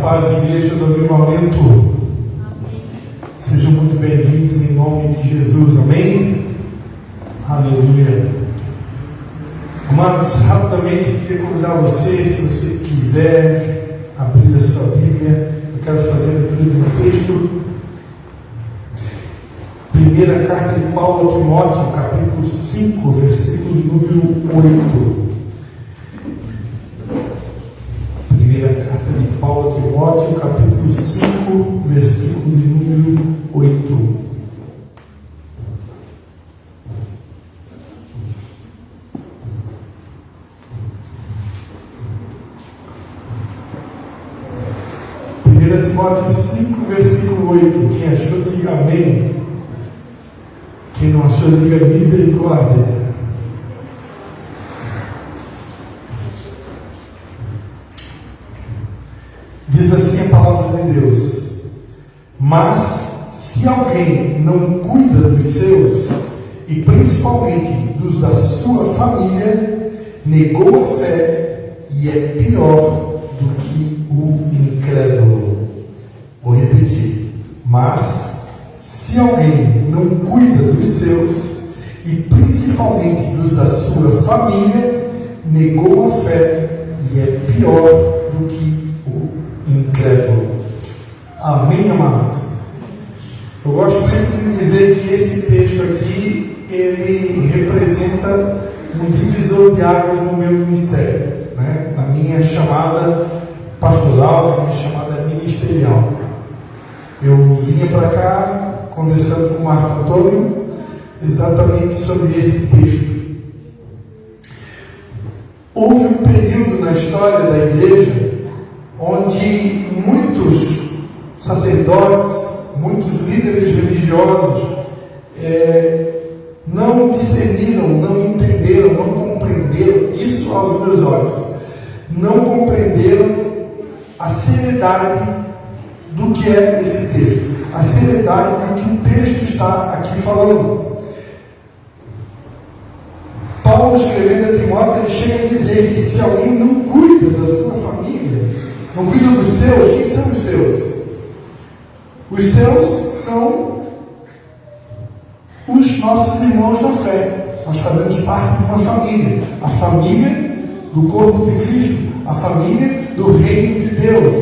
paz, igreja do Avivamento. Amém. Sejam muito bem-vindos em nome de Jesus, amém? Aleluia. Amados, rapidamente eu queria convidar você, se você quiser abrir a sua Bíblia, eu quero fazer a leitura de um texto. Primeira carta de Paulo a Timóteo, capítulo 5, versículo número 8. Primeira carta de Paulo a Timóteo, capítulo 5, versículo de número 8. Primeira Timóteo 5, versículo 8. Quem achou, diga amém. Quem não achou, diga misericórdia. Diz assim a palavra de Deus: mas se alguém não cuida dos seus, e principalmente dos da sua família, negou a fé e é pior do que o incrédulo. Vou repetir: mas se alguém não cuida dos seus, e principalmente dos da sua família, negou a fé e é pior do que incrédulo. Amém, amados? Eu gosto sempre de dizer que esse texto aqui, ele representa um divisor de águas no meu ministério, né? Na minha chamada pastoral, na minha chamada ministerial. Eu vinha para cá conversando com o Marco Antônio exatamente sobre esse texto. Houve um período na história da igreja onde muitos sacerdotes, muitos líderes religiosos não discerniram, não entenderam, não compreenderam, isso aos meus olhos, não compreenderam a seriedade do que é esse texto, a seriedade do que o texto está aqui falando. Paulo, escrevendo a Timóteo, ele chega a dizer que se alguém não cuida da sua família, não cuida dos seus, quem são os seus? Os seus são os nossos irmãos na fé. Nós fazemos parte de uma família, a família do corpo de Cristo, a família do reino de Deus.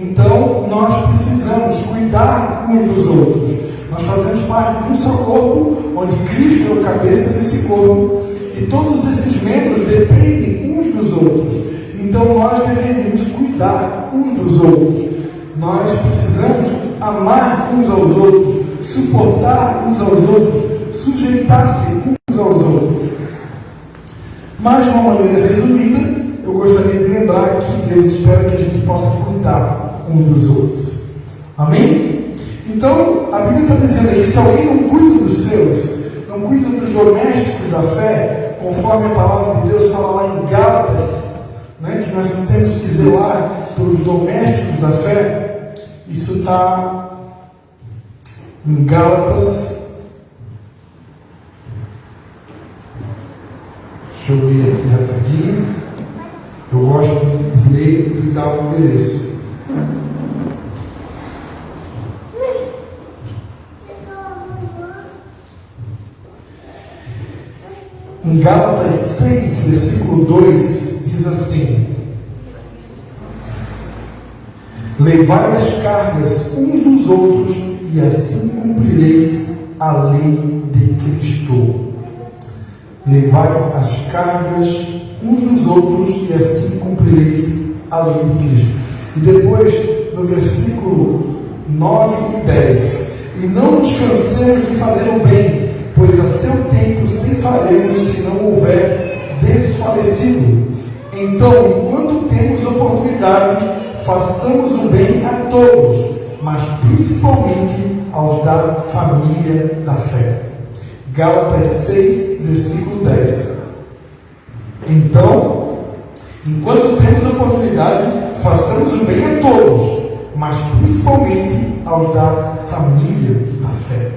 Então nós precisamos cuidar uns dos outros. Nós fazemos parte de um só corpo, onde Cristo é a cabeça desse corpo, e todos esses membros dependem uns dos outros. Então nós deveríamos cuidar uns dos outros. Nós precisamos amar uns aos outros, suportar uns aos outros, sujeitar-se uns aos outros. Mas, de uma maneira resumida, eu gostaria de lembrar que Deus espera que a gente possa cuidar uns dos outros. Amém? Então, a Bíblia está dizendo aí, se alguém não cuida dos seus, não cuida dos domésticos da fé, conforme a palavra de Deus fala lá em Gálatas, né, que nós temos que zelar pelos domésticos da fé. Isso está em Gálatas. Deixa eu ler aqui rapidinho. Eu gosto de ler e dar um endereço. Em Gálatas 6, versículo 2, diz assim: levai as cargas uns dos outros, e assim cumprireis a lei de Cristo. Levai as cargas uns dos outros, e assim cumprireis a lei de Cristo. E depois, no versículo 9 e 10: e não nos cansemos de fazer o bem, pois a seu tempo ceifaremos se não houver desfalecido. Então, enquanto temos oportunidade, façamos o bem a todos, mas principalmente aos da família da fé. Gálatas 6, versículo 10. Então, enquanto temos oportunidade, façamos o bem a todos, mas principalmente aos da família da fé.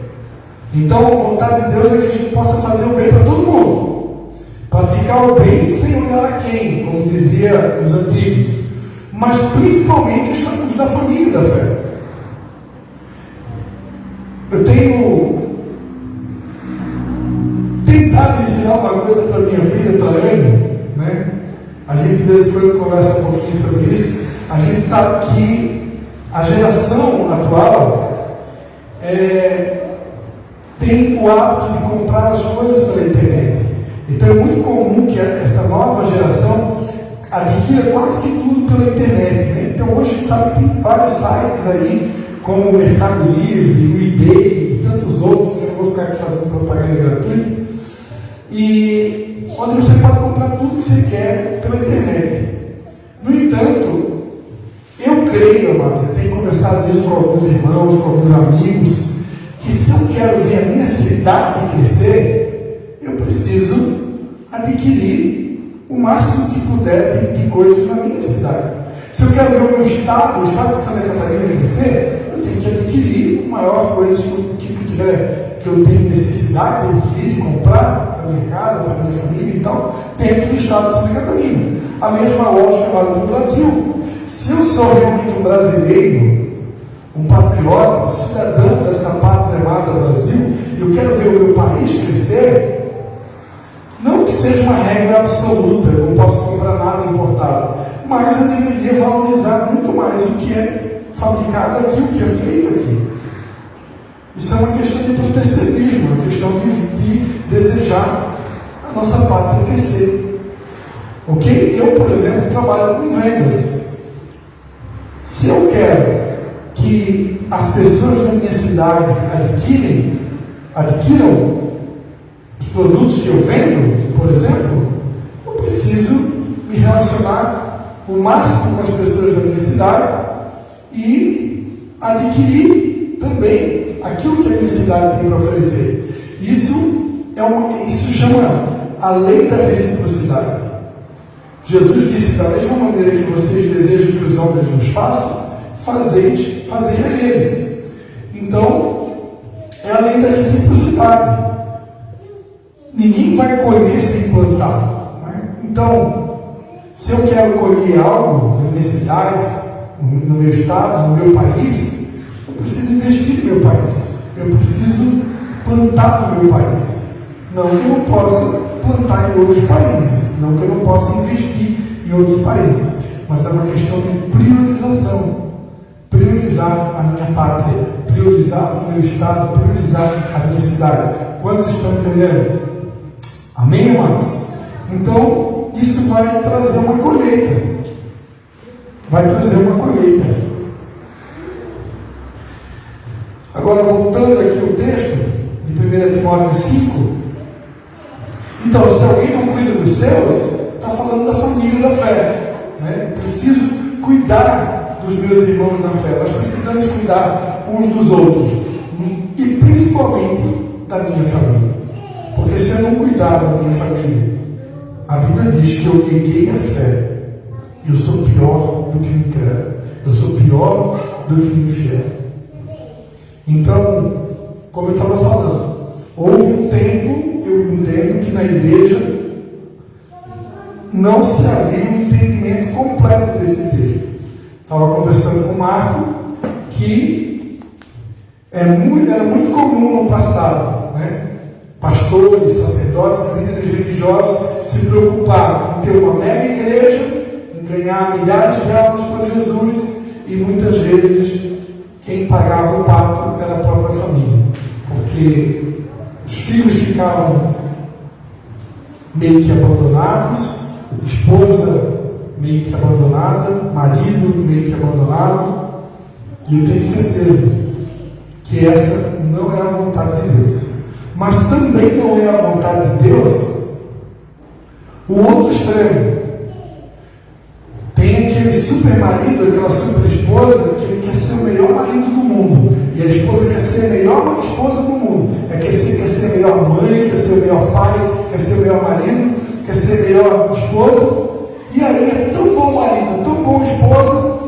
Então, a vontade de Deus é que a gente possa fazer o bem para todo mundo, praticar o bem sem olhar a quem, como dizia os antigos, mas principalmente os amigos da família da fé. Eu tenho tentado ensinar uma coisa para minha filha, para a Anne, né? A gente de vez em quando conversa um pouquinho sobre isso. A gente sabe que a geração atual tem o hábito de comprar as coisas pela internet. Então é muito comum que essa nova geração adquira quase que tudo pela internet, né? Então hoje a gente sabe que tem vários sites aí, como o Mercado Livre, o eBay e tantos outros, que eu não vou ficar aqui fazendo propaganda gratuita, e onde você pode comprar tudo que você quer pela internet. No entanto, eu creio, amados, eu tenho conversado isso com alguns irmãos, com alguns amigos, que se eu quero ver a minha cidade crescer, eu preciso adquirir o máximo que puder de coisas na minha cidade. Se eu quero ver o meu estado, o estado de Santa Catarina crescer, eu tenho que adquirir maior coisa que eu tenho necessidade de adquirir, de comprar para minha casa, para minha família e tal, dentro do estado de Santa Catarina. A mesma lógica vale para o Brasil. Se eu sou realmente um brasileiro, um patriota, um cidadão dessa pátria amada Brasil, eu quero ver o meu país crescer, não que seja uma regra absoluta, eu não posso comprar nada importado, mas eu deveria valorizar muito mais o que é fabricado aqui, o que é feito aqui. Isso é uma questão de protecionismo, uma questão de desejar a nossa pátria crescer. Ok? Eu, por exemplo, trabalho com vendas. Se eu quero que as pessoas da minha cidade adquiram os produtos que eu vendo, por exemplo, eu preciso me relacionar o máximo com as pessoas da minha cidade e adquirir também aquilo que a minha cidade tem para oferecer. Isso chama a lei da reciprocidade. Jesus disse: da mesma maneira que vocês desejam que os homens nos façam, fazei a eles. Então, é a lei da reciprocidade. Ninguém vai colher sem plantar, né? Então, se eu quero colher algo na minha cidade, no meu estado, no meu país, eu preciso investir no meu país. Eu preciso plantar no meu país. Não que eu não possa plantar em outros países, não que eu não possa investir em outros países, mas é uma questão de priorização. Priorizar a minha pátria, priorizar o meu estado, priorizar a minha cidade. Quantos estão entendendo? Amém, amados? Então, isso vai trazer uma colheita. Vai trazer uma colheita. Agora, voltando aqui ao texto de 1 Timóteo 5. Então, se alguém não cuida dos seus, está falando da família da fé, né? Preciso cuidar dos meus irmãos na fé. Nós precisamos cuidar uns dos outros. E principalmente da minha família. Porque se eu não cuidar da minha família, a Bíblia diz que eu neguei a fé. Eu sou pior do que o incrédulo. Eu sou pior do que o infiel. Então, como eu estava falando, houve um tempo, eu entendo que na igreja não se havia um entendimento completo desse texto. Estava conversando com o Marco que era muito comum no passado, né? Pastores, sacerdotes, líderes religiosos se preocuparam em ter uma mega igreja, em ganhar milhares de almas para Jesus, e muitas vezes quem pagava o pato era a própria família, porque os filhos ficavam meio que abandonados, esposa meio que abandonada, marido meio que abandonado, e eu tenho certeza que essa não é a vontade de Deus. Mas também não é a vontade de Deus o outro extremo. Tem aquele super marido, aquela super esposa, que ele quer ser o melhor marido do mundo, e a esposa quer ser a melhor esposa do mundo, quer ser a melhor mãe, quer ser o melhor pai, quer ser o melhor marido, quer ser a melhor esposa. E aí é tão bom marido, tão bom esposa,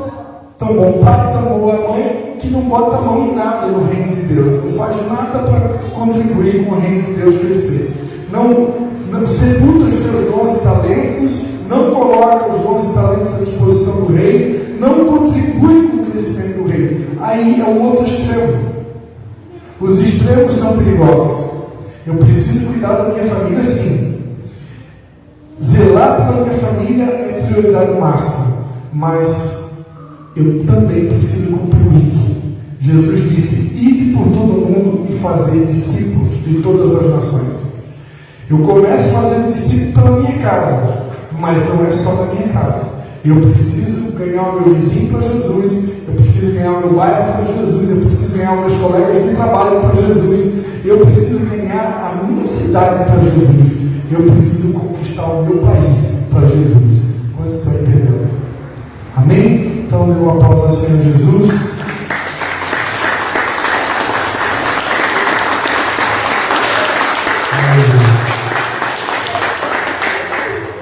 tão bom pai, tão boa mãe, que não bota a mão em nada no reino de Deus, não faz nada para contribuir com o reino de Deus crescer, não sepulta os seus dons e talentos, não coloca os dons e talentos à disposição do reino, não contribui com o crescimento conhecimento do reino. Aí é o outro extremo. Os extremos são perigosos. Eu preciso cuidar da minha família, sim. Zelar pela minha família é prioridade máxima. Mas eu também preciso cumprir o rito. Jesus disse: ide por todo o mundo e fazer discípulos de todas as nações. Eu começo fazendo discípulos pela minha casa, mas não é só na minha casa. Eu preciso ganhar o meu vizinho para Jesus, eu preciso ganhar o meu bairro para Jesus, eu preciso ganhar os meus colegas de trabalho para Jesus, eu preciso ganhar a minha cidade para Jesus, eu preciso conquistar o meu país para Jesus. Quantos estão entendendo? Amém? Então, dê um aplauso ao Senhor Jesus.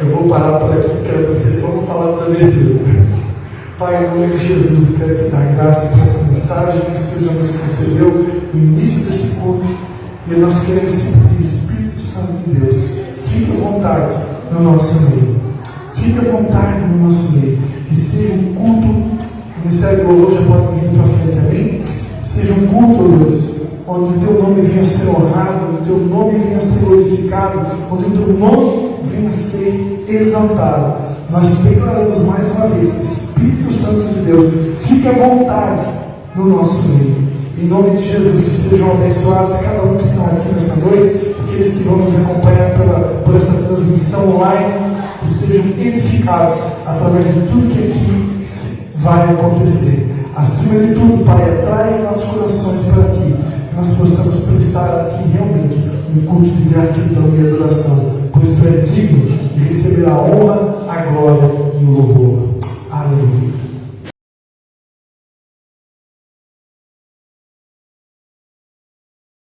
Eu vou parar por aqui, porque era para ser só uma palavra da abertura. Pai, em nome de Jesus, eu quero te dar graça por essa mensagem que o Senhor já nos concedeu no início desse culto. E nós queremos te pedir, Espírito Santo de Deus, fique à vontade no nosso meio. Fique à vontade no nosso meio. Que seja um culto, o Ministério do Louvor já pode vir para frente, amém? Seja um culto, Deus, onde o teu nome venha a ser honrado, onde o teu nome venha a ser glorificado, onde o teu nome venha a ser exaltado. Nós declaramos mais uma vez: Espírito Santo de Deus, fique à vontade no nosso meio. Em nome de Jesus, que sejam abençoados cada um que estão aqui nessa noite, aqueles que vão nos acompanhar por essa transmissão online, que sejam edificados através de tudo que aqui vai acontecer. Acima de tudo, Pai, atrai nossos corações para Ti, que nós possamos prestar a Ti realmente um culto de gratidão e adoração, pois Tu és digno de receber a honra